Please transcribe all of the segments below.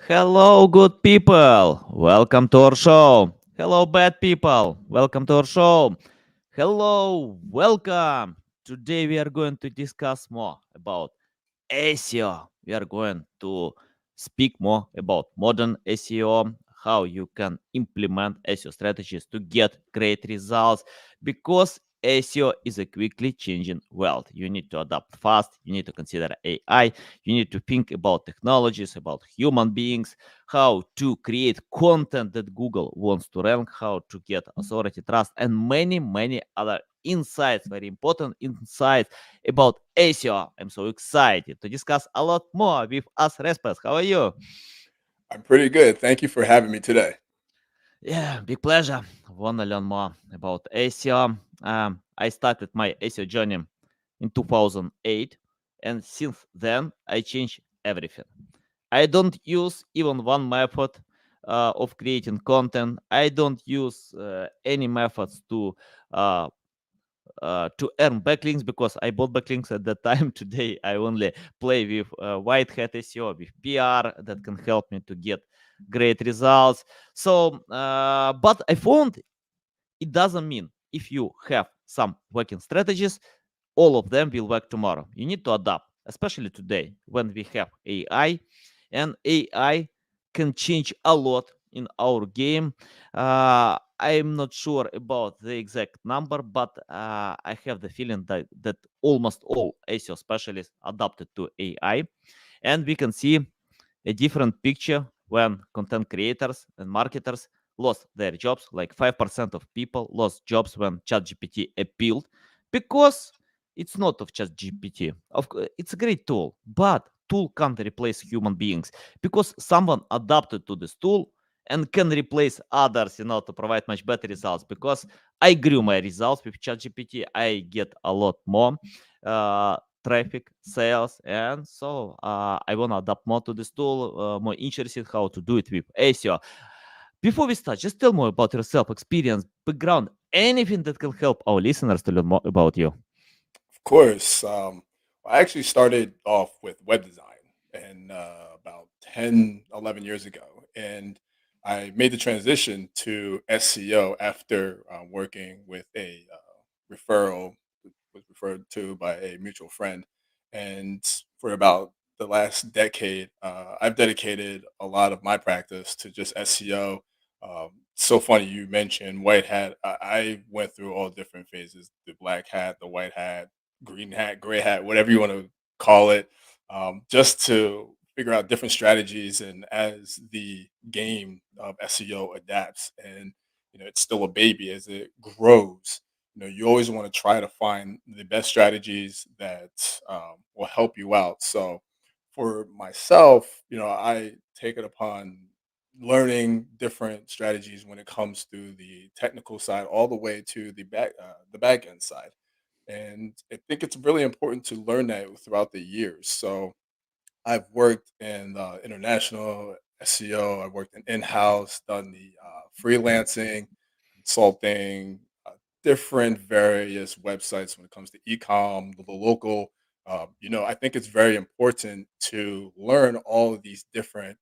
Hello, good people. Welcome to our show. Hello, bad people. Welcome to our show. Hello, welcome. Today we are going to discuss more about SEO. We are going to speak more about modern SEO, how you can implement SEO strategies to get great results because SEO is a quickly changing world. You need to adapt fast, you need to consider AI, you need to think about technologies, about human beings, how to create content that Google wants to rank, how to get authority, trust, and many, many other insights, very important insights about SEO. I'm so excited to discuss a lot more with us, Respes. How are you? I'm pretty good. Thank you for having me today. Yeah, big pleasure. Wanna learn more about SEO. I started my SEO journey in 2008, and since then I changed everything. I don't use even one method of creating content. I don't use any methods uh, to earn backlinks because I bought backlinks at that time. Today, I only play with white hat SEO, with PR that can help me to get great results. So, but I found it doesn't mean if you have some working strategies, all of them will work tomorrow. You need to adapt, especially today when we have AI, and AI can change a lot in our game. I'm not sure about the exact number, but I have the feeling that almost all SEO specialists adapted to AI, and we can see a different picture when content creators and marketers lost their jobs. Like 5% of people lost jobs when ChatGPT appealed because it's not of ChatGPT. It's a great tool, but tool can't replace human beings because someone adapted to this tool and can replace others, to provide much better results. Because I grew my results with ChatGPT, I get a lot more. Traffic, sales, and so I want to adapt more to this tool, more interested how to do it with SEO. Before we start, just tell more about yourself, experience, background, anything that can help our listeners to learn more about you. Of course, I actually started off with web design and about 10, 11 years ago. And I made the transition to SEO after working with a referral, was referred to by a mutual friend. And for about the last decade, I've dedicated a lot of my practice to just SEO. So funny you mentioned white hat. I went through all different phases: the black hat, the white hat, green hat, gray hat, whatever you want to call it, just to figure out different strategies. And as the game of SEO adapts, and it's still a baby as it grows, you always want to try to find the best strategies that will help you out. So for myself, I take it upon learning different strategies when it comes to the technical side all the way to the back end side. And I think it's really important to learn that throughout the years. So I've worked in international SEO. I've worked in-house, done the freelancing, consulting, different various websites when it comes to e-com, the local. I think it's very important to learn all of these different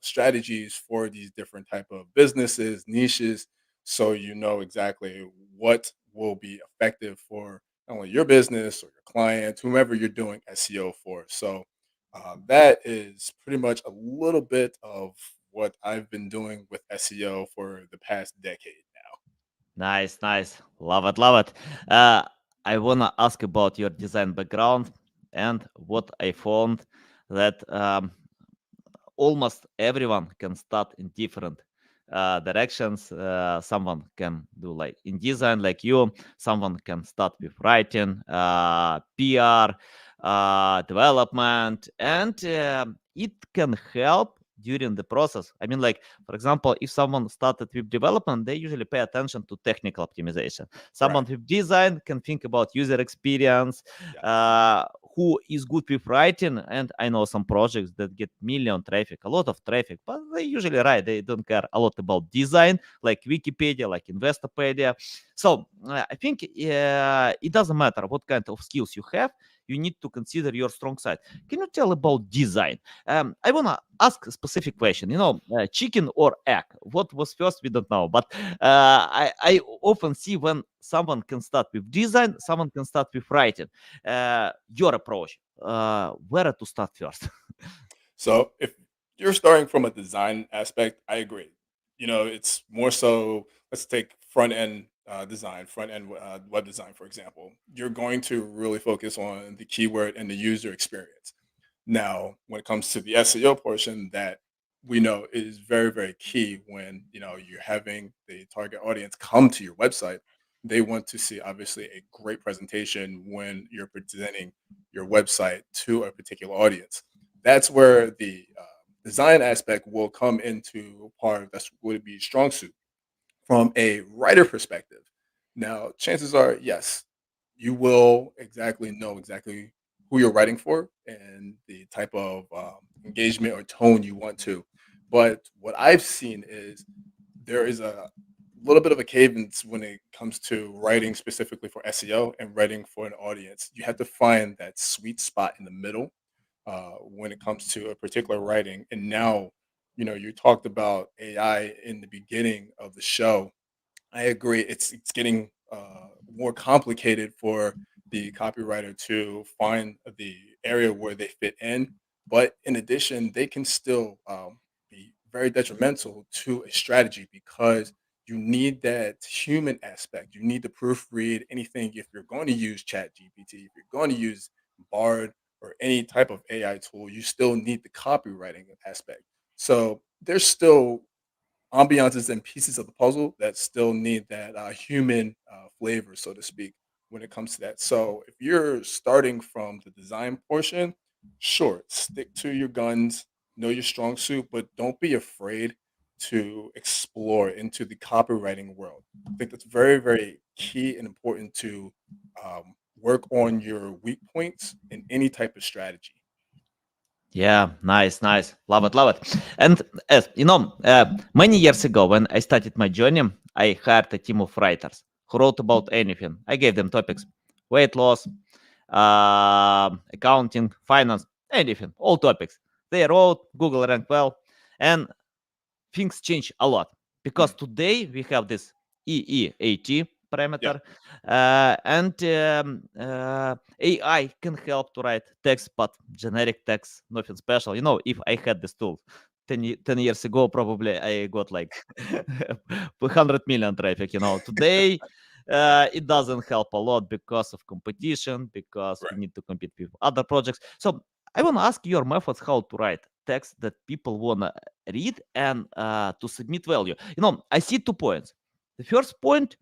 strategies for these different type of businesses, niches, so you know exactly what will be effective for not only your business or your clients, whomever you're doing SEO for. So that is pretty much a little bit of what I've been doing with SEO for the past decade now. Nice, nice. Love it, love it. Uh, I want to ask about your design background and what I found that almost everyone can start in different directions. Someone can do like in design, like you. Someone can start with writing, PR, development, and it can help during the process. I mean, like for example, if someone started with development, they usually pay attention to technical optimization. Someone Right. with design can think about user experience, Yes. uh, who is good with writing. And I know some projects that get million traffic, a lot of traffic, but they usually write. They don't care a lot about design, like Wikipedia, like Investopedia. So I think it doesn't matter what kind of skills you have. you need to consider your strong side. Can you tell about design? I want to ask a specific question. Chicken or egg? What was first? We don't know. But I often see when someone can start with design, someone can start with writing. Your approach, where to start first? So if you're starting from a design aspect, I agree. It's more so. Let's take front end design, front end web design, for example. You're going to really focus on the keyword and the user experience. Now, when it comes to the SEO portion, that we know is very, very key when you're having the target audience come to your website. They want to see obviously a great presentation when you're presenting your website to a particular audience. That's where the design aspect will come into part. That's would be strong suit from a writer perspective. Now, chances are, yes, you will exactly know exactly who you're writing for and the type of engagement or tone you want to. But what I've seen is there is a little bit of a cadence when it comes to writing specifically for SEO and writing for an audience. You have to find that sweet spot in the middle when it comes to a particular writing. And now, you talked about AI in the beginning of the show. I agree. It's getting more complicated for the copywriter to find the area where they fit in. But in addition, they can still be very detrimental to a strategy because you need that human aspect. You need to proofread anything. If you're going to use Chat GPT, if you're going to use Bard or any type of AI tool, you still need the copywriting aspect. So there's still ambiances and pieces of the puzzle that still need that human flavor, so to speak, when it comes to that. So if you're starting from the design portion, sure, stick to your guns, know your strong suit, but don't be afraid to explore into the copywriting world. I think that's very, very key and important to work on your weak points in any type of strategy. Yeah, nice, nice. Love it, love it. And as many years ago when I started my journey, I hired a team of writers who wrote about anything. I gave them topics: weight loss, accounting, finance, anything, all topics. They wrote, Google ranked well, and things change a lot because Mm, today we have this EEAT yeah, parameter, and AI can help to write text, but generic text, nothing special. If I had this tool 10 years ago, probably I got like 100 million traffic. Today it doesn't help a lot because of competition, because we right. need to compete with other projects. So I want to ask your methods how to write text that people want to read and to submit value. I see 2 points. The first point,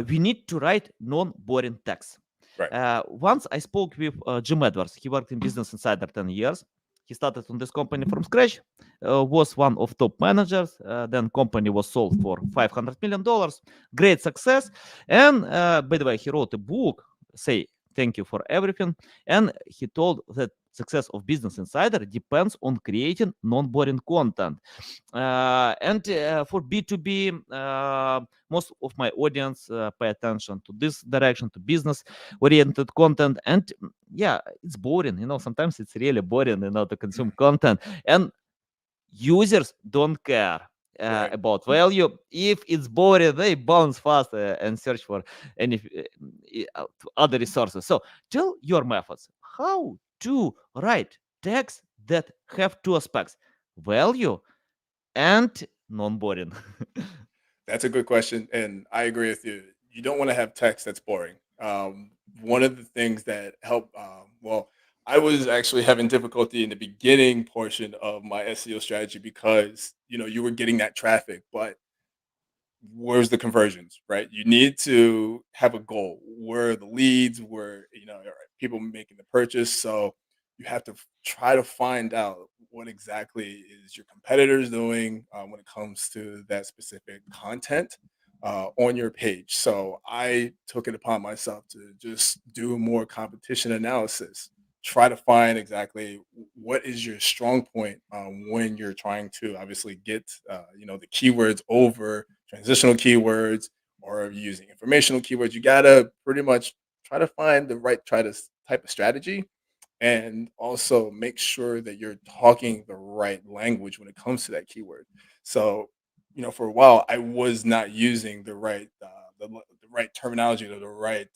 we need to write non-boring text. Right. Once I spoke with Jim Edwards. He worked in Business Insider 10 years. He started on this company from scratch, was one of top managers. Then company was sold for $500 million. Great success. And by the way, he wrote a book, say thank you for everything. And he told that success of Business Insider depends on creating non-boring content. And for B2B, most of my audience pay attention to this direction, to business oriented content. And yeah, it's boring. Sometimes it's really boring, to consume content. And users don't care Right. about value. If it's boring, they bounce fast and search for any other resources. So tell your methods how to write text that have two aspects: value and non-boring. That's a good question, and I agree with you. You don't want to have text that's boring. One of the things that help, well, I was actually having difficulty in the beginning portion of my SEO strategy because you were getting that traffic, but where's the conversions, right? You need to have a goal. Where are the leads? Where are people making the purchase? So you have to try to find out what exactly is your competitors doing when it comes to that specific content on your page. So I took it upon myself to just do more competition analysis. Try to find exactly what is your strong point when you're trying to obviously get the keywords over transitional keywords or using informational keywords. You gotta pretty much try to find the right try to type of strategy, and also make sure that you're talking the right language when it comes to that keyword. So, for a while, I was not using the right terminology or the right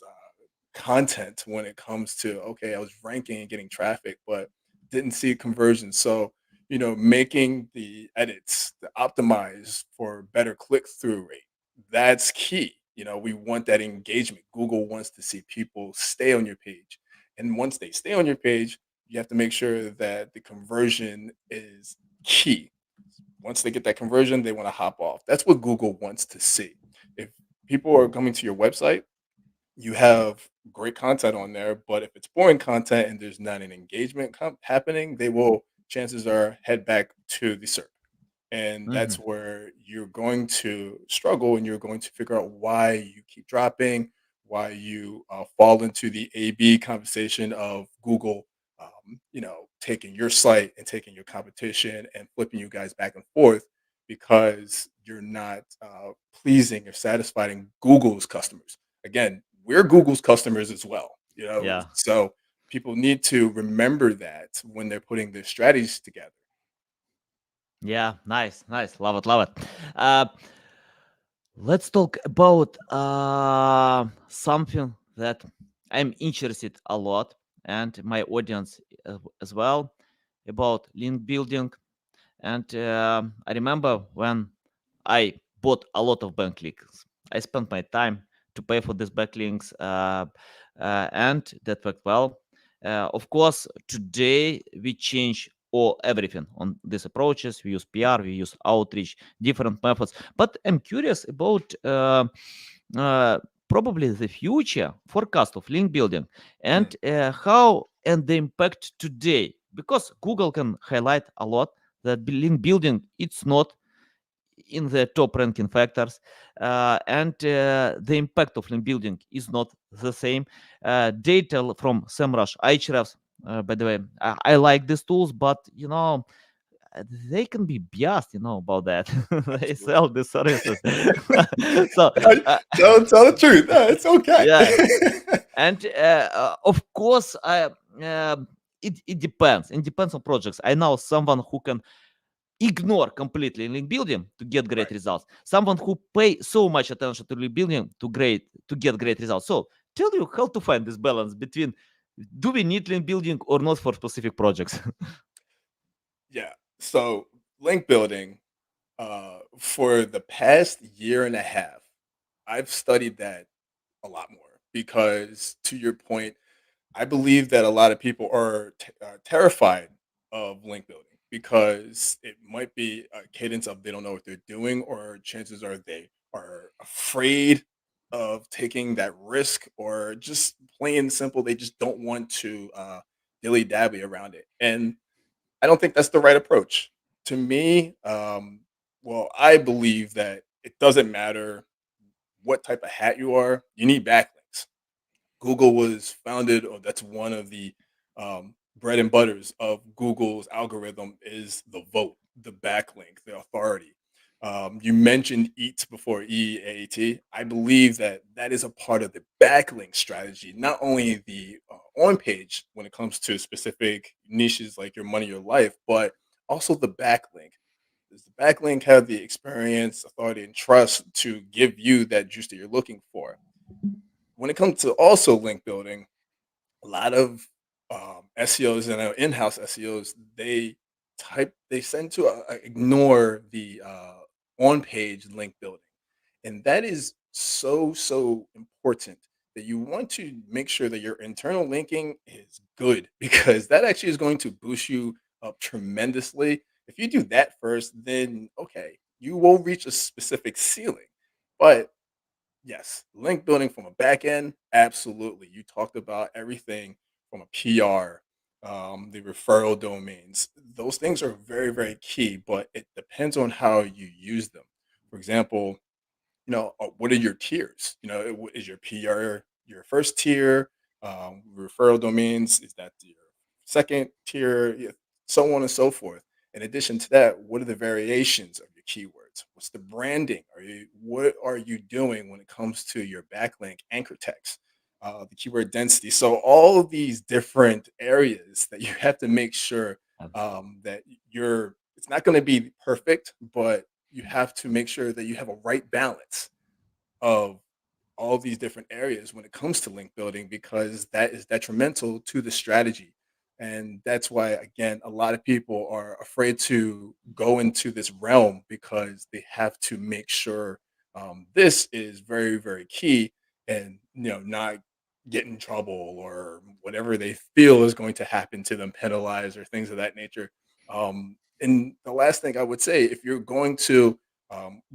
content when it comes to, okay, I was ranking and getting traffic, but didn't see conversion. So, making the edits to optimize for better click through rate, that's key. We want that engagement. Google wants to see people stay on your page. And once they stay on your page, you have to make sure that the conversion is key. Once they get that conversion, they want to hop off. That's what Google wants to see. If people are coming to your website, you have great content on there, but if it's boring content and there's not an engagement happening, they will, chances are, head back to the SERP. And that's Mhm. where you're going to struggle and you're going to figure out why you keep dropping, why you fall into the A/B conversation of Google, taking your site and taking your competition and flipping you guys back and forth because you're not pleasing or satisfying Google's customers. Again, we're Google's customers as well, Yeah. so people need to remember that when they're putting their strategies together. Yeah. Nice. Nice. Love it. Love it. Uh, let's talk about something that I'm interested a lot, and my audience as well, about link building. And I remember when I bought a lot of backlinks. I spent my time to pay for these backlinks, and that worked well. Of course, today we change all everything on these approaches. We use PR, we use outreach, different methods. But I'm curious about uh, probably the future forecast of link building Mm, and how and the impact today, because Google can highlight a lot that link building it's not in the top ranking factors, and the impact of link building is not the same. Data from SEMrush, Ahrefs, by the way, I like these tools, but they can be biased, about that. They absolutely. sell the services. So No, uh, tell the truth. No, it's okay. yeah, and of course, it depends. It depends on projects. I know someone who can ignore completely link building to get great Right. results. Someone who pay so much attention to link building to get great results. So tell you how to find this balance between do we need link building or not for specific projects. Yeah. So link building, for the past year and a half, I've studied that a lot more because, to your point, I believe that a lot of people are terrified of link building because it might be a cadence of they don't know what they're doing, or chances are they are afraid of taking that risk, or just plain simple, they just don't want to dilly dabby around it. And I don't think that's the right approach. To me, I believe that it doesn't matter what type of hat you are, you need backlinks. Google was founded, or that's one of the bread and butters of Google's algorithm is the vote, the backlink, the authority. You mentioned EAT before, EAT. I believe that that is a part of the backlink strategy, not only the on page when it comes to specific niches like your money, your life, but also the backlink. Does the backlink have the experience, authority, and trust to give you that juice that you're looking for? When it comes to also link building, a lot of SEOs and in-house SEOs, they tend to ignore the on-page link building, and that is so important, that you want to make sure that your internal linking is good because that actually is going to boost you up tremendously. If you do that first, then okay, you will reach a specific ceiling, but yes, link building from a back end, absolutely. You talked about everything from a PR, the referral domains. Those things are very key, but it depends on how you use them. For example, what are your tiers? Is your PR your first tier? Referral domains, is that your second tier? Yeah, so on and so forth. In addition to that, what are the variations of your keywords? What's the branding? What are you doing when it comes to your backlink anchor text? the keyword density. So all of these different areas that you have to make sure that you're. It's not going to be perfect, but you have to make sure that you have a right balance of all these different areas when it comes to link building because that is detrimental to the strategy. And that's why, again, a lot of people are afraid to go into this realm because they have to make sure this is very, very key and, not get in trouble or whatever they feel is going to happen to them, penalized or things of that nature. And the last thing I would say, if you're going to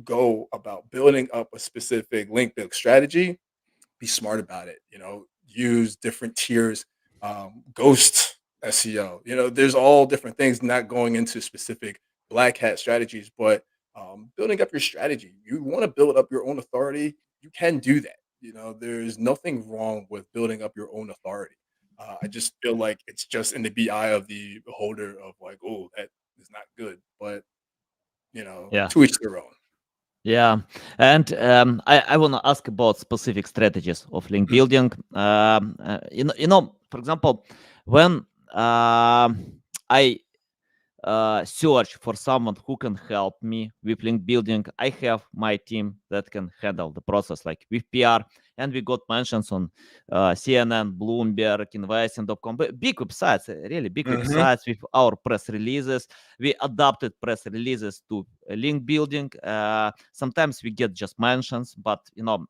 go about building up a specific link build strategy, be smart about it. Use different tiers, ghost SEO. There's all different things, not going into specific black hat strategies, but building up your strategy. You want to build up your own authority, you can do that. There's nothing wrong with building up your own authority. I just feel like it's just in the bi of the beholder of like, oh, that is not good. But Yeah. to each their own. Yeah, and I want to ask about specific strategies of link Mm. building. For example, when I search for someone who can help me with link building, I have my team that can handle the process, like with PR, and we got mentions on CNN, Bloomberg, Investing.com, big websites, really big Mhm. websites with our press releases. We adapted press releases to link building. Sometimes we get just mentions, but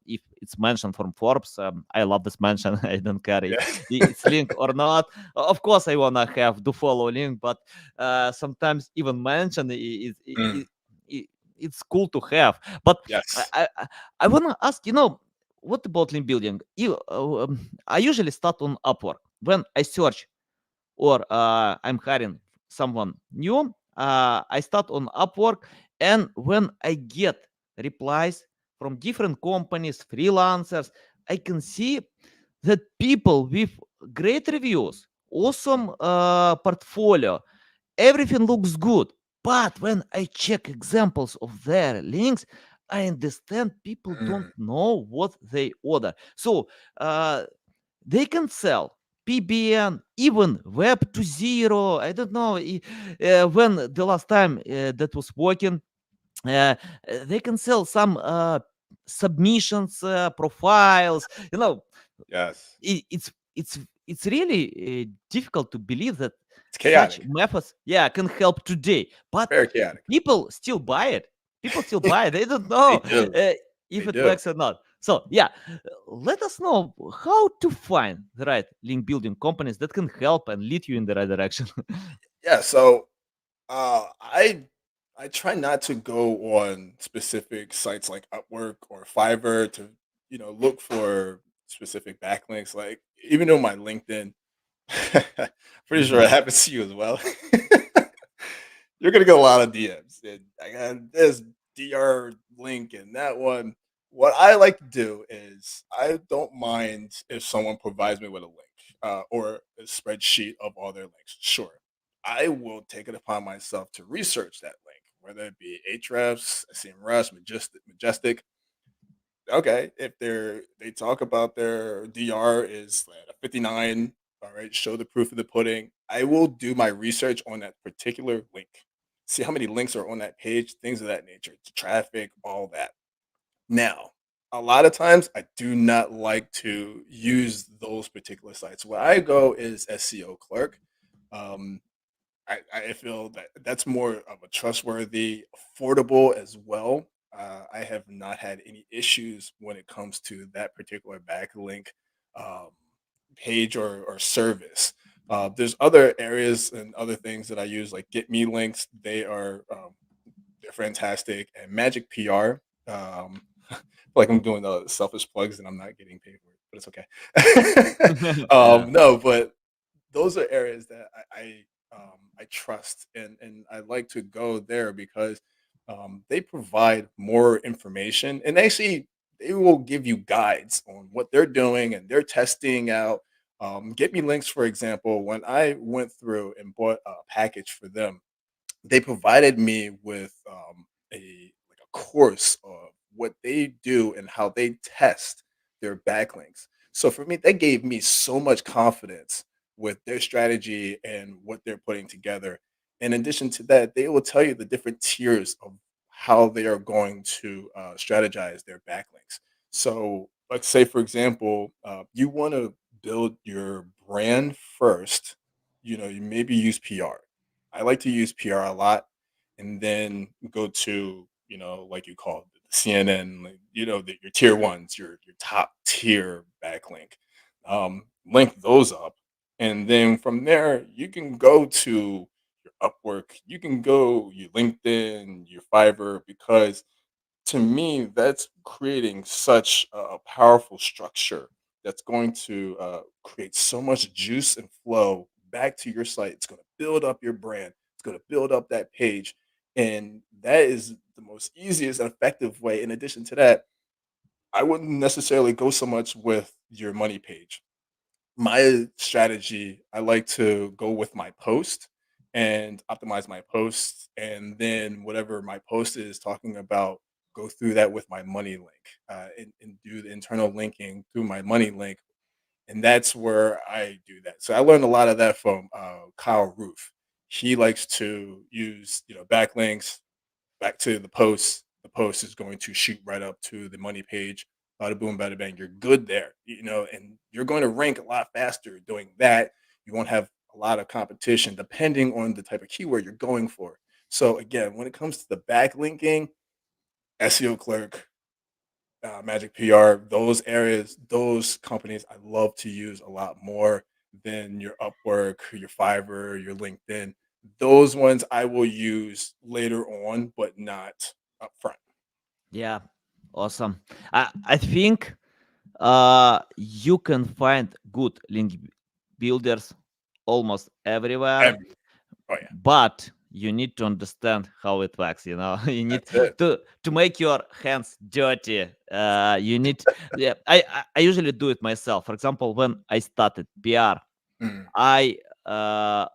if it's mentioned from Forbes, I love this mention. I don't care if Yeah. it's link or not. Of course, I wanna have do follow link, but sometimes even mention Mm. it's cool to have. But I Yes. I, I I wanna ask, what about link building? I usually start on Upwork when I search or I'm hiring someone new. I start on Upwork, and when I get replies from different companies, freelancers, I can see that people with great reviews, awesome portfolio, everything looks good. But when I check examples of their links, I understand people don't Mm. know what they order. So uh, they can sell PBN, even Web 2.0. I don't know when the last time that was working. They can sell some submissions, profiles. Yes. It's really difficult to believe that It's such chaotic. methods, yeah, can help today. But Very chaotic. people still buy it. People still buy it. They don't know They do. if They it do. works or not. So yeah, let us know how to find the right link building companies that can help and lead you in the right direction. Yeah, so, I try not to go on specific sites like Upwork or Fiverr to, look for specific backlinks, like, even on my LinkedIn, pretty sure Mhm. it happens to you as well. You're gonna get a lot of DMs, and I got this DR link and that one. What I like to do is I don't mind if someone provides me with a link or a spreadsheet of all their links. Sure, I will take it upon myself to research that link, whether it be Ahrefs, SEMrush, Majestic. Okay, if they talk about their DR is at a 59, all right, show the proof of the pudding. I will do my research on that particular link. See how many links are on that page, things of that nature, traffic, all that. Now, a lot of times I do not like to use those particular sites. Where I go is SEO Clerk. Um, I feel that that's more of a trustworthy, affordable as well. I have not had any issues when it comes to that particular backlink um, page or service. There's other areas and other things that I use, like Get Me links. They're fantastic, and Magic PR. Like I'm doing the selfish plugs and I'm not getting paid for it, but it's okay. Yeah. No, but those are areas that I trust and I like to go there because they provide more information and they will give you guides on what they're doing and they're testing out. Get me links, for example. When I went through and bought a package for them, they provided me with a course of what they do and how they test their backlinks. So for me, that gave me so much confidence with their strategy and what they're putting together. In addition to that, they will tell you the different tiers of how they are going to strategize their backlinks. So let's say, for example, you want to build your brand first. You maybe use PR. I like to use PR a lot, and then go to like you call it, the CNN, like, your tier ones, your top tier backlink. Link those up, and then from there you can go to your Upwork, you can go your LinkedIn, your Fiverr, because to me, that's creating such a powerful structure that's going to create so much juice and flow back to your site. It's going to build up your brand. It's going to build up that page. And that is the most easiest and effective way. In addition to that, I wouldn't necessarily go so much with your money page. My strategy, I like to go with my post and optimize my posts, and then whatever my post is talking about, go through that with my money link, and do the internal linking through my money link, and that's where I do that. So I learned a lot of that from Kyle Roof. He likes to use backlinks back to the post. The post is going to shoot right up to the money page. Bada boom, bada bang. You're good there, and you're going to rank a lot faster doing that. You won't have a lot of competition depending on the type of keyword you're going for. So again, when it comes to the backlinking, SEO clerk, Magic PR, those areas, those companies, I love to use a lot more than your Upwork, your Fiverr, your LinkedIn. Those ones I will use later on, but not upfront. Yeah, awesome. I think you can find good link builders almost everywhere, Every Oh yeah, but you need to understand how it works. You need that's it. to make your hands dirty. You need, yeah, I usually do it myself. For example, when I started PR, Mhm. I uh,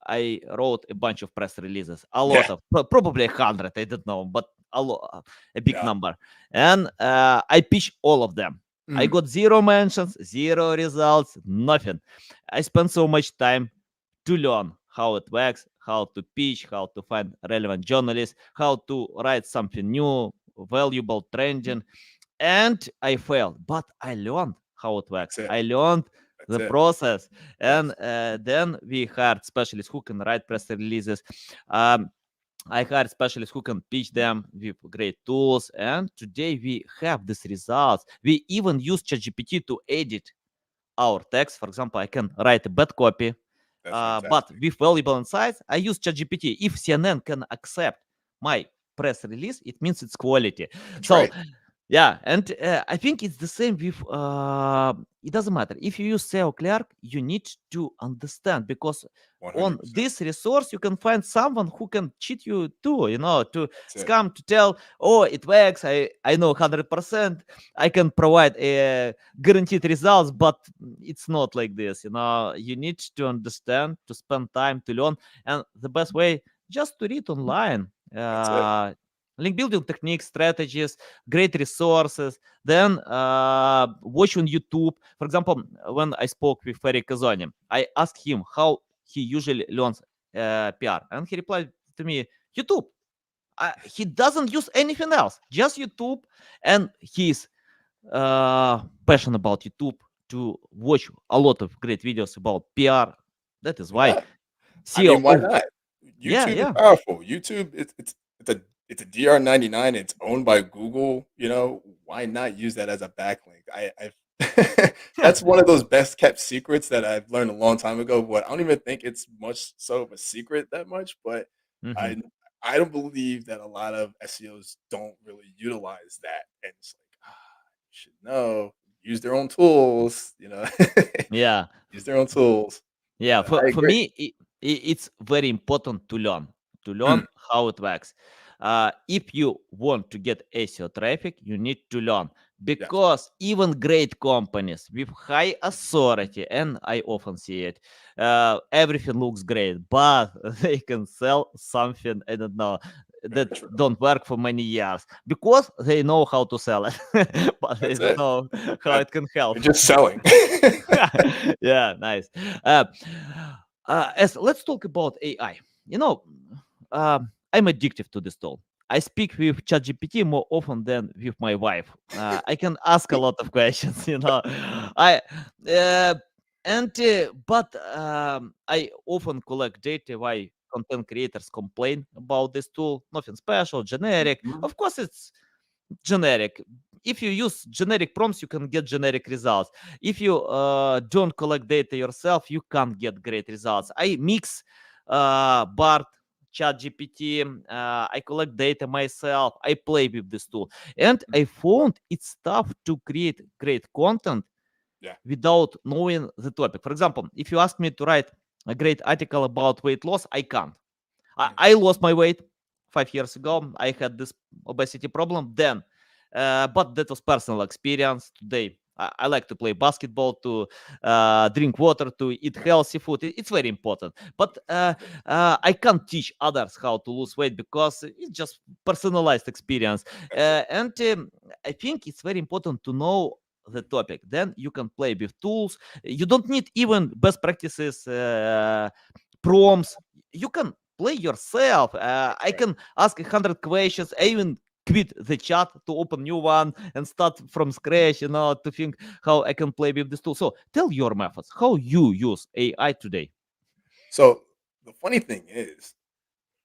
I wrote a bunch of press releases, a Yeah, lot of, probably 100, I don't know, but a big yeah. number. And I pitched all of them. I Mhm. got zero mentions, zero results, nothing. I spent so much time to learn how it works, how to pitch, how to find relevant journalists, how to write something new, valuable, trending, and I failed, but I learned how it works. That's it. I learned That's the it. process, and Yes, then we hired specialists who can write press releases. Um, I hired specialists who can pitch them with great tools, and today we have these results. We even use ChatGPT to edit our text. For example, I can write a bad copy, that's but fantastic. with valuable insights, I use ChatGPT. If CNN can accept my press release, it means it's quality. That's So right. yeah, and I think it's the same with. It doesn't matter if you use SEO Clerk, you need to understand because on 100%. this resource you can find someone who can cheat you too. To That's it. scam, to tell, oh, it works. I know 100%. I can provide a guaranteed results, but it's not like this. You need to understand, to spend time to learn, and the best way just to read online. That's it. Link building techniques, strategies, great resources. Then watch on YouTube. For example, when I spoke with Ferry Kazoni, I asked him how he usually learns PR, and he replied to me, YouTube. He doesn't use anything else, just YouTube, and he's passionate about YouTube to watch a lot of great videos about PR. That is why Yeah. I SEO. mean, why Oh, not? yeah, YouTube is yeah, powerful. YouTube, it's a DR99. It's owned by Google. Why not use that as a backlink? That's one of those best kept secrets that I've learned a long time ago. But I don't even think it's much so of a secret that much. But hmm I I don't believe that a lot of SEOs don't really utilize that. And it's like, you should know, use their own tools. yeah. Use their own tools. Yeah, But for I for agree. me, it's very important to Mm, learn how it works. If you want to get SEO traffic, you need to learn yes, because even great companies with high authority, and I often see it, everything looks great, but they can sell something. I don't know. that Very true. don't work for many years because they know how to sell it, but they That's don't it. know how That it can help. they're just selling. Yeah, nice. Uh, as let's talk about AI. You know, I'm addicted to this tool. I speak with ChatGPT more often than with my wife. I can ask a lot of questions. I uh, but I often collect data why content creators complain about this tool. Nothing special, generic. Mhm. Of course, it's generic. If you use generic prompts, you can get generic results. If you don't collect data yourself, you can't get great results. I mix BART, ChatGPT. I collect data myself. I play with this tool, and I found it's tough to create great content Yeah. without knowing the topic. For example, if you ask me to write a great article about weight loss, I can't. Mhm. I lost my weight 5 years ago. I had this obesity problem then, but that was personal experience. Today, I like to play basketball, to drink water, to eat healthy food. It's very important. But I can't teach others how to lose weight because it's just personalized experience. That's it. And I think it's very important to know the topic. Then you can play with tools. You don't need even best practices prompts. You can play yourself. That's I right. can ask 100 questions. I even quit the chat to open new one and start from scratch, to think how I can play with this tool. So tell your methods, how you use AI today. So the funny thing is,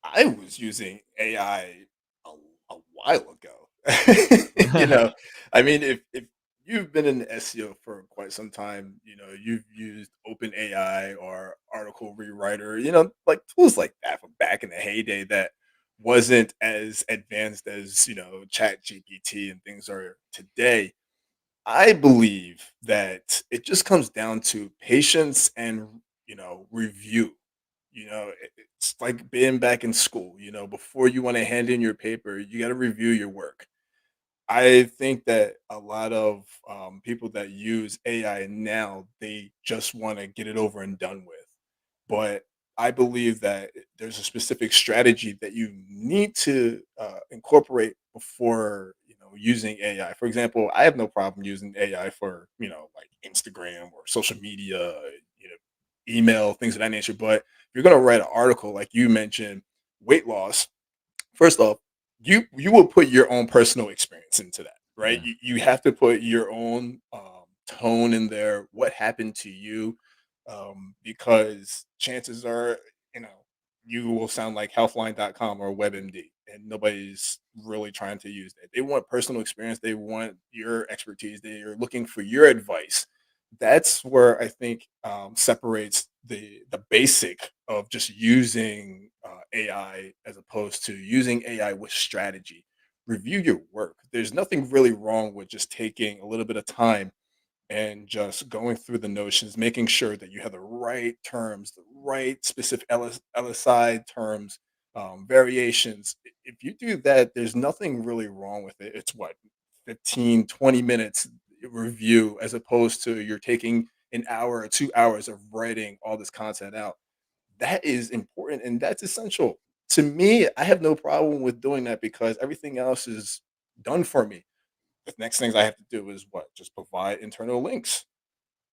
I was using AI a, a while ago. you know, I mean, if you've been in SEO for quite some time, you've used Open AI or Article Rewriter, like tools like that from back in the heyday that wasn't as advanced as, Chat GPT and things are today. I believe that it just comes down to patience and, review. It's like being back in school, before you want to hand in your paper, you got to review your work. I think that a lot of people that use AI now, they just want to get it over and done with. But I believe that there's a specific strategy that you need to incorporate before using AI. For example, I have no problem using AI for like Instagram or social media, you know, email things of that nature. But if you're going to write an article, like you mentioned, weight loss, first off, you will put your own personal experience into that, right? Yeah. You have to put your own tone in there. What happened to you? Because chances are, you know, you will sound like healthline.com or WebMD, and nobody's really trying to use that. They want personal experience. They want your expertise. They are looking for your advice. That's where I think separates the basic of just using AI as opposed to using AI with strategy. Review your work. There's nothing really wrong with just taking a little bit of time and just going through the notions, making sure that you have the right terms, the right specific LSI terms, variations. If you do that, there's nothing really wrong with it. It's what, 15, 20 minutes review as opposed to you're taking an hour or 2 hours of writing all this content out. That is important and that's essential. To me, I have no problem with doing that because everything else is done for me. The next things I have to do is what? Just provide internal links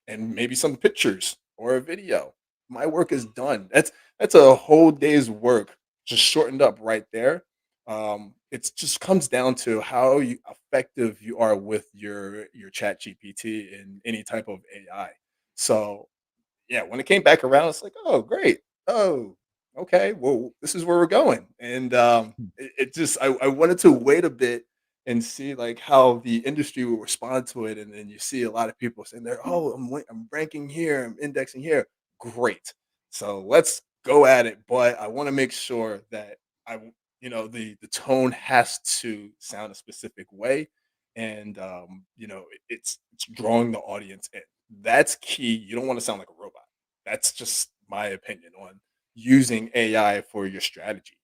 and maybe some pictures or a video. My work is done. That's a whole day's work just shortened up right there. It just comes down to how effective you are with your chat GPT and any type of AI. So yeah, when it came back around, it's like, oh, great. Oh, okay. Well, this is where we're going. And it just, I wanted to wait a bit and see like how the industry will respond to it. And then you see a lot of people saying there, oh, I'm ranking here, I'm indexing here. Great. So let's go at it. But I want to make sure that the tone has to sound a specific way. And it's drawing the audience in. That's key. You don't want to sound like a robot. That's just my opinion on using AI for your strategy.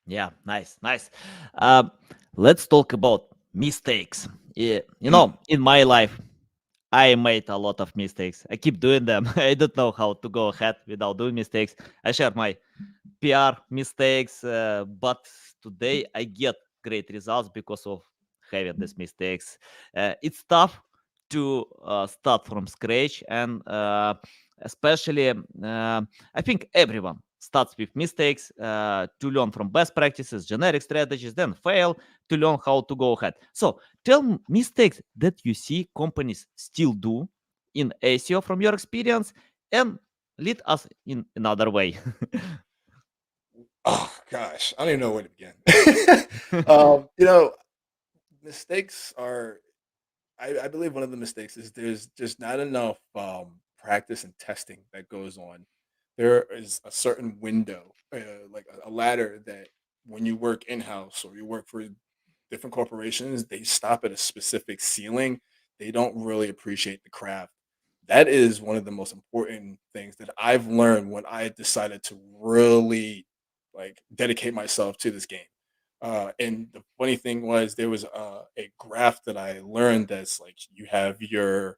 Yeah, nice, nice. Um, let's talk about mistakes. Yeah, Mm, in my life, I made a lot of mistakes. I keep doing them. I don't know how to go ahead without doing mistakes. I share my PR mistakes, but today I get great results because of having these mistakes. It's tough to start from scratch, and especially I think everyone starts with mistakes to learn from best practices, generic strategies, then fail to learn how to go ahead. So tell mistakes that you see companies still do in SEO from your experience, and lead us in another way. Oh gosh, I don't even know where to begin. You know, mistakes are. I believe one of the mistakes is there's just not enough practice and testing that goes on. There is a certain window, like a ladder that when you work in house or you work for different corporations, they stop at a specific ceiling. They don't really appreciate the craft. That is one of the most important things that I've learned when I decided to really like dedicate myself to this game. And the funny thing was there was a graph that I learned that's like you have your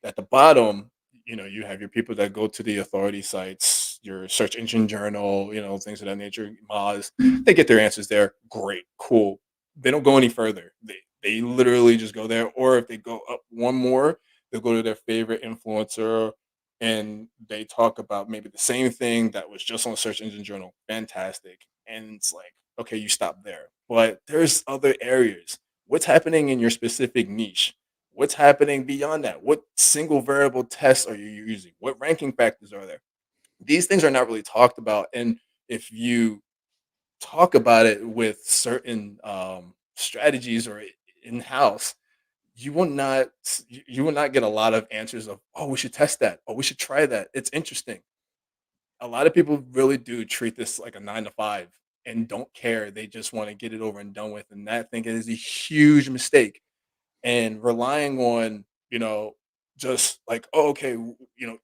at the bottom, you have your people that go to the authority sites, your search engine journal, things of that nature, Moz. They get their answers there. Great, cool. They don't go any further. They literally just go there. Or if they go up one more, they'll go to their favorite influencer and they talk about maybe the same thing that was just on search engine journal. Fantastic. And it's like, okay, you stop there. But there's other areas. What's happening in your specific niche? What's happening beyond that? What single variable tests are you using? What ranking factors are there? These things are not really talked about. And if you talk about it with certain strategies or in house, you will not get a lot of answers of, oh, we should test that. Oh, we should try that. It's interesting. A lot of people really do treat this like a 9 to 5 and don't care. They just want to get it over and done with. And that I think is a huge mistake and relying on just like, oh, okay,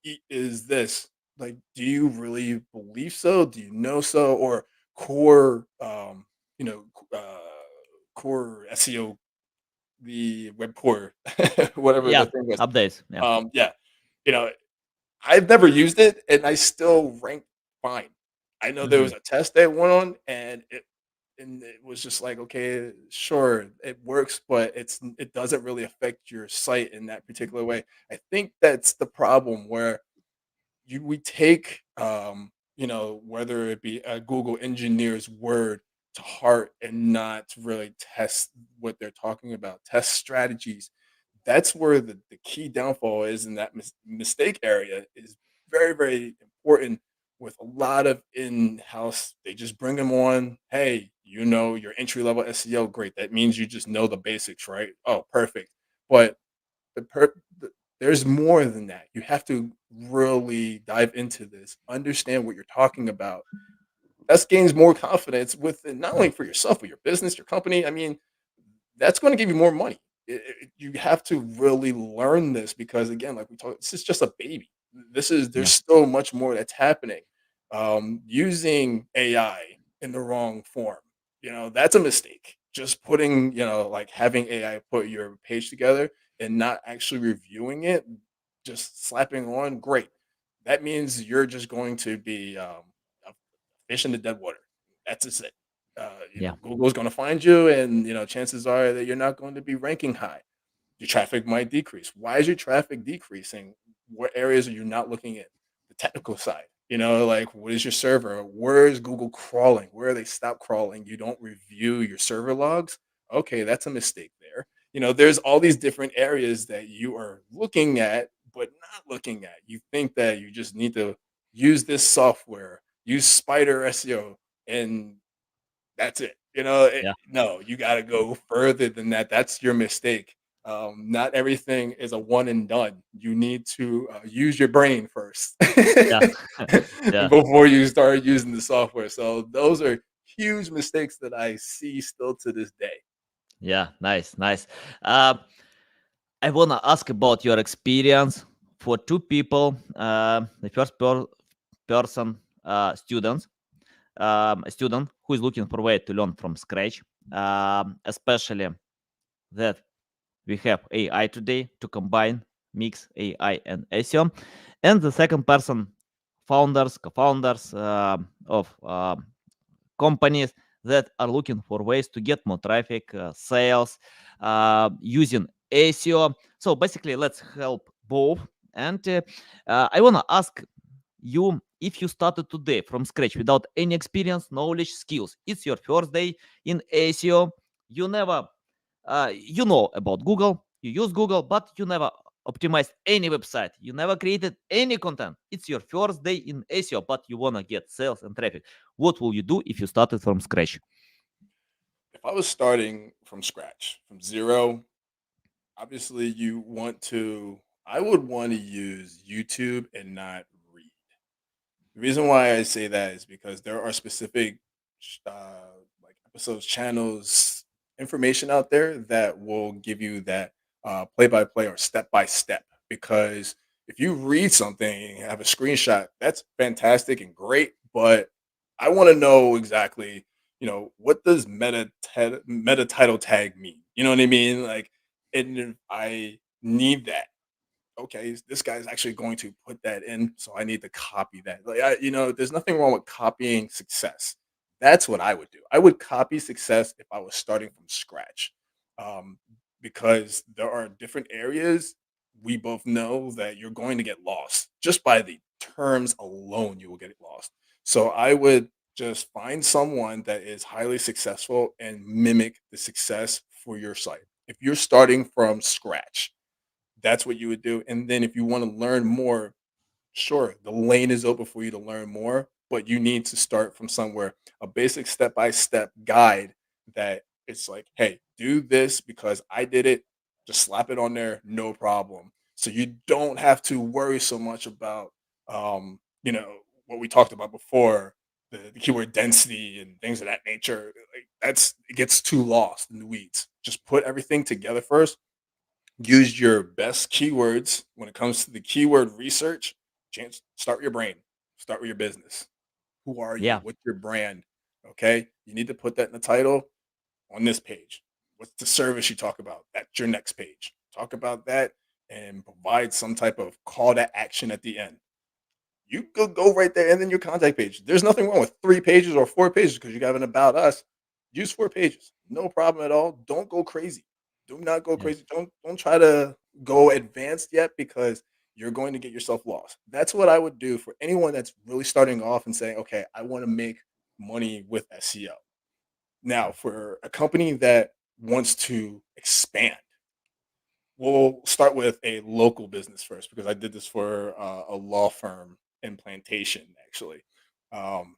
eat is this, like, do you really believe so, do you know so, or core you know core SEO, the web core, whatever the Yeah, thing was. updates. Yeah. Yeah, you know I've never used it and I still rank fine. I know there Hmm. was a test that went on and it was just like, okay, sure, it works, but it doesn't really affect your site in that particular way. I think that's the problem where we take whether it be a Google engineer's word to heart and not really test what they're talking about, test strategies. That's where the key downfall is in that mistake area is very, very important with a lot of in-house. They just bring them on. Hey, your entry level SEO, great. That means you just know the basics, right? Oh, perfect. But the per the there's more than that. You have to really dive into this, understand what you're talking about. That gains more confidence within not only for yourself, but your business, your company. I mean, that's gonna give you more money. You have to really learn this because again, like we talked, this is just a baby. There's Yeah. so much more that's happening. Using AI in the wrong form, that's a mistake. Just putting, like having AI put your page together and not actually reviewing it, just slapping on, great. That means you're just going to be a fish in the dead water. That's just it. Yeah. Google's going to find you, and chances are that you're not going to be ranking high. Your traffic might decrease. Why is your traffic decreasing? What areas are you not looking at? The technical side. Like what is your server? Where is Google crawling? Where are they stop crawling? You don't review your server logs. Okay, that's a mistake there. There's all these different areas that you are looking at, but not looking at. You think that you just need to use this software, use Spider SEO, and that's it. Yeah. No, you got to go further than that. That's your mistake. Not everything is a one and done. You need to use your brain first Yeah. Yeah. before you start using the software. So those are huge mistakes that I see still to this day. Yeah. Nice. Nice. Uh, I wanna ask about your experience for two people. The first person, students, a student who is looking for a way to learn from scratch, especially that we have AI today to combine, mix AI and SEO. And the second person founders, co-founders of companies that are looking for ways to get more traffic, sales, using SEO. So basically, let's help both. And I want to ask you, if you started today from scratch without any experience, knowledge, skills, it's your first day in SEO, you never, you know about Google, you use Google, but you never optimized any website, you never created any content. It's your first day in SEO, but you want to get sales and traffic. What will you do if you started from scratch? If I was starting from scratch, from zero, obviously I would want to use YouTube and not read. The reason why I say that is because there are specific like episodes, channels, information out there that will give you that play by play or step by step. Because if you read something and have a screenshot, that's fantastic and great. But I want to know exactly, what does meta title tag mean? You know what I mean? Like, and if I need that, okay, this guy's actually going to put that in, so I need to copy that. Like, there's nothing wrong with copying success. That's what I would do. I would copy success if I was starting from scratch, um, because there are different areas we both know that you're going to get lost just by the terms alone. You will get lost. So I would just find someone that is highly successful and mimic the success for your site. If you're starting from scratch, that's what you would do. And then if you want to learn more, sure, the lane is open for you to learn more, but you need to start from somewhere. A basic step by step guide that it's like, hey, do this because I did it. Just slap it on there, no problem. So you don't have to worry so much about, what we talked about before, the keyword density and things of that nature. Like it gets too lost in the weeds. Just put everything together first. Use your best keywords when it comes to the keyword research. Start with your brain. Start with your business. Who are you? Yeah. What's your brand? Okay. You need to put that in the title on this page. What's the service you talk about? That's your next page. Talk about that and provide some type of call to action at the end. You could go right there and then your contact page. There's nothing wrong with 3 pages or 4 pages because you have an about us. Use 4 pages. No problem at all. Don't go crazy. Do not go Yeah. crazy. Don't try to go advanced yet because you're going to get yourself lost. That's what I would do for anyone that's really starting off and saying, okay, I want to make money with SEO. Now, for a company that wants to expand, we'll start with a local business first because I did this for a law firm in Plantation, actually. Um,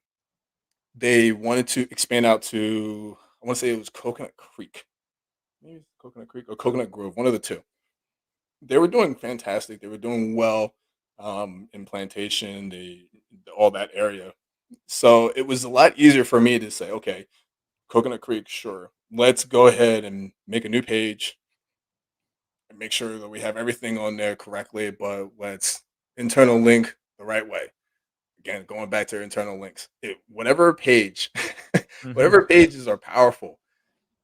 they wanted to expand out to, I want to say it was Coconut Creek, maybe it's Coconut Creek or Coconut Grove, one of the two. They were doing fantastic. They were doing well in Plantation, all that area. So it was a lot easier for me to say, okay, Coconut Creek, sure. Let's go ahead and make a new page and make sure that we have everything on there correctly, but let's internal link the right way. Again, going back to internal links, whatever page, Hmm. whatever pages are powerful,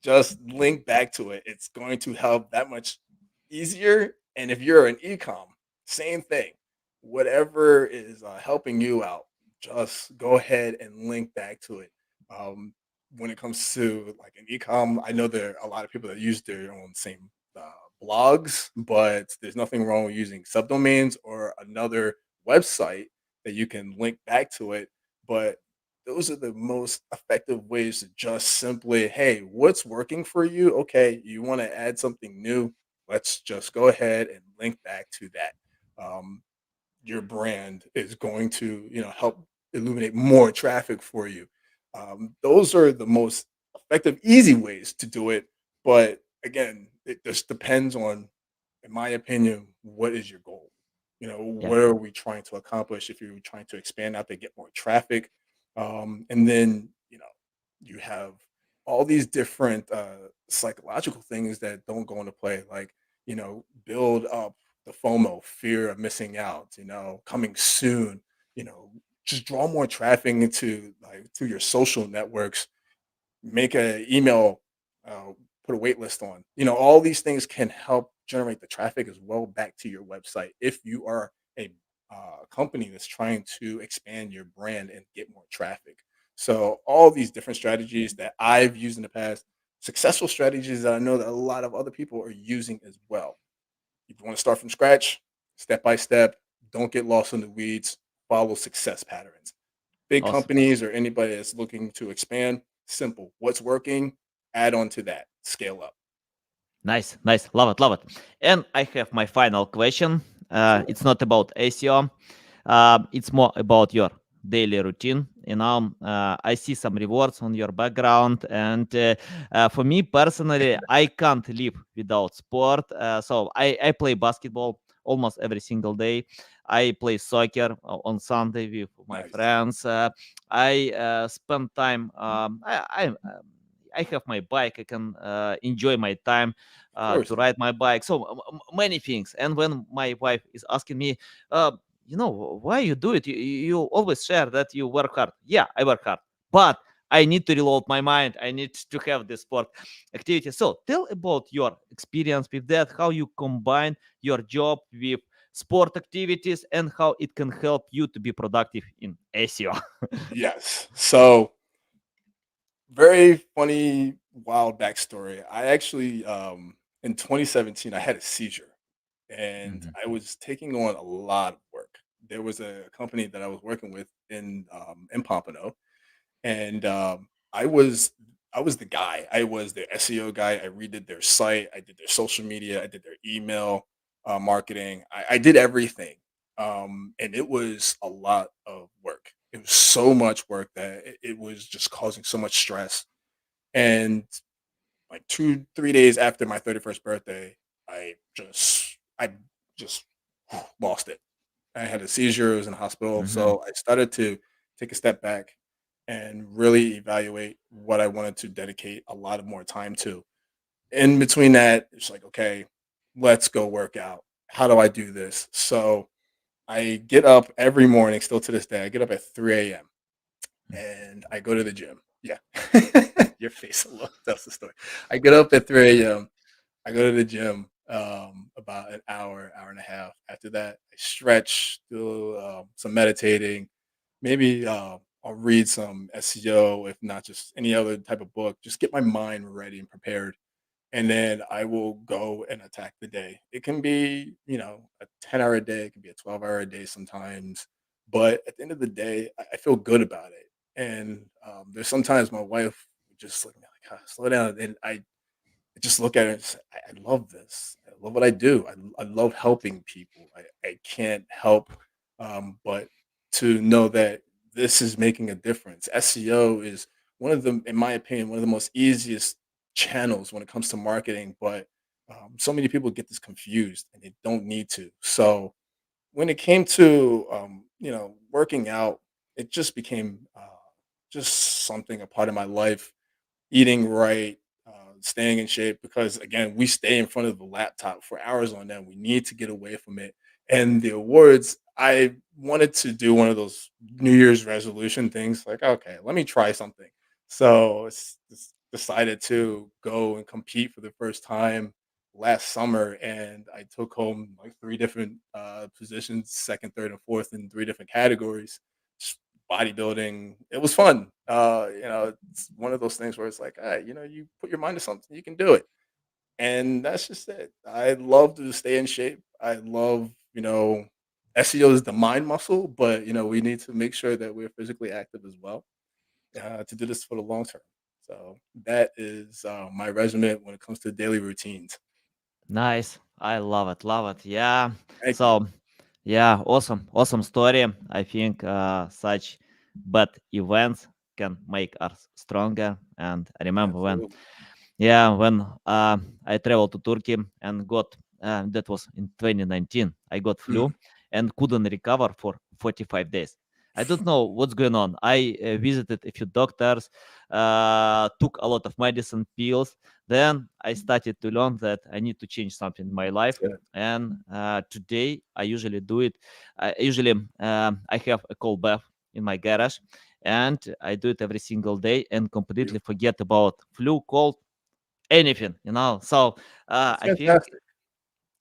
just link back to it. It's going to help that much easier. And if you're an ecom, same thing. Whatever is helping you out, just go ahead and link back to it. Um, when it comes to like an ecom, I know there are a lot of people that use their own same blogs, but there's nothing wrong with using subdomains or another website that you can link back to it. But those are the most effective ways to just simply, hey, what's working for you? Okay, you want to add something new? Let's just go ahead and link back to that. Um, your brand is going to, help illuminate more traffic for you. Those are the most effective, easy ways to do it. But again, it just depends on, in my opinion, what is your goal? Yeah. What are we trying to accomplish? If you're trying to expand out to get more traffic, and then you have all these different psychological things that don't go into play, like build up the FOMO, fear of missing out, coming soon, you know, just draw more traffic into like through your social networks, make a email, uh, put a wait list on. All these things can help generate the traffic as well back to your website if you are a company that's trying to expand your brand and get more traffic. So all these different strategies that I've used in the past, successful strategies that I know that a lot of other people are using as well. If you want to start from scratch, step by step, don't get lost in the weeds, follow success patterns. Big Awesome. companies or anybody that's looking to expand, simple. What's working, add on to that, scale up. Nice, nice. Love it, love it. And I have my final question. Sure. It's not about SEO. It's more about your daily routine. I see some rewards on your background, and for me personally, I can't live without sport. So I play basketball almost every single day. I play soccer on Sunday with my Nice. friends. I spend time. I have my bike. I can enjoy my time Of course. to ride my bike. So many things. And when my wife is asking me, uh, why you do it? You always share that you work hard. Yeah, I work hard, but I need to reload my mind. I need to have this sport activity. So tell about your experience with that, how you combine your job with sport activities and how it can help you to be productive in SEO. Yes. So very funny, wild backstory. I actually, in 2017, I had a seizure and Mhm, I was taking on a lot of work. There was a company that I was working with in Pompano, and I was the guy. I was the SEO guy. I redid their site. I did their social media. I did their email marketing. I did everything, and it was a lot of work. It was so much work that it was just causing so much stress. And like 2 3 days after my 31st birthday, I just lost it. I had a seizure. I was in the hospital, mhm, so I started to take a step back and really evaluate what I wanted to dedicate a lot of more time to. In between that, it's like, okay, let's go work out. How do I do this? So I get up every morning, still to this day. I get up at 3 a.m. and I go to the gym. Yeah, your face alone tells the story. I get up at 3 a.m. I go to the gym about an hour, hour and a half. After that, I stretch, do some meditating. Maybe I'll read some SEO, if not just any other type of book. Just get my mind ready and prepared, and then I will go and attack the day. It can be, a 10-hour a day. It can be a 12-hour a day sometimes. But at the end of the day, I feel good about it. And there's sometimes my wife would just look at me like, "Ah, slow down," and I just look at it and say, I love this. I love what I do. I love helping people. I can't help but to know that this is making a difference. SEO is one of the, in my opinion, one of the most easiest channels when it comes to marketing, but so many people get this confused and they don't need to. So when it came to, working out, it just became just something, a part of my life, eating right, staying in shape because again, we stay in front of the laptop for hours on end. We need to get away from it. And the awards, I wanted to do one of those New Year's resolution things, like, okay, let me try something. So decided to go and compete for the first time last summer, and I took home like three different positions, second, third, and fourth in three different categories. Bodybuilding. It was fun. It's one of those things where it's like, you put your mind to something, you can do it. And that's just it. I love to stay in shape. I love, SEO is the mind muscle, but we need to make sure that we're physically active as well to do this for the long term. So that is my regimen when it comes to daily routines. nice. I love it. Love it. Yeah. Thank you. So, yeah, awesome. Awesome story. I think such bad events can make us stronger. And I remember when, Absolutely. yeah, when I traveled to Turkey and got, that was in 2019, I got Mm. flu and couldn't recover for 45 days. I don't know what's going on. I visited a few doctors, took a lot of medicine, pills. Then I started to learn that I need to change something in my life. That's it. And today I usually do it. I have a cold bath in my garage, and I do it every single day and completely Beautiful. forget about flu, cold, anything. So That's I think, fantastic.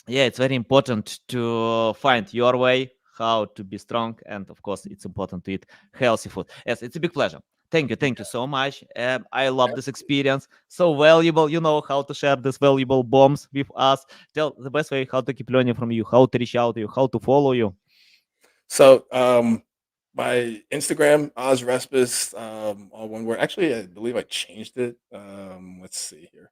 yeah, it's very important to find your way. how to be strong, and of course, it's important to eat healthy food. Yes, it's a big pleasure. Thank you so much. I love this experience. So valuable. You know how to share these valuable bombs with us. Tell the best way how to keep learning from you, how to reach out to you, how to follow you. So, my Instagram, Oz Respes, all one word. Actually, I believe I changed it. Let's see here.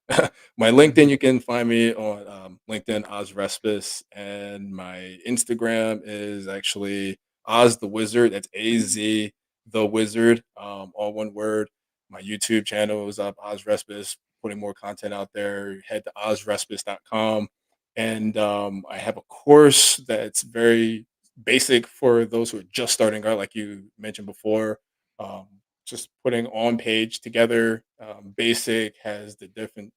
My LinkedIn, Mhm. you can find me on LinkedIn, Oz Respes, and my Instagram is actually Oz the Wizard. That's AZ the Wizard, all one word. My YouTube channel is up, Oz Respes, putting more content out there. Head to ozrespes.com. And I have a course that's very basic for those who are just starting out, like you mentioned before. Um, just putting on page together. Basic has the different,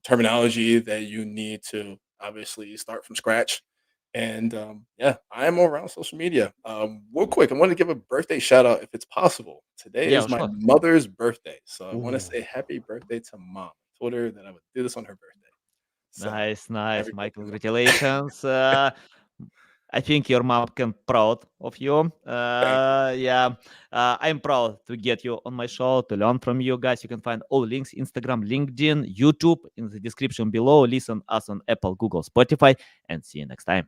terminology that you need to obviously start from scratch. And yeah, I am around social media. Real quick, I want to give a birthday shout out if it's possible. Today Yeah, is my sure. mother's birthday, so I want to Ooh, say happy birthday to mom. I told her that I would do this on her birthday. So nice, nice. happy My birthday, mom. congratulations. I think your mom can proud of you. Thank you. Yeah, I'm proud to get you on my show to learn from you guys. You can find all links: Instagram, LinkedIn, YouTube in the description below. Listen us on Apple, Google, Spotify, and see you next time.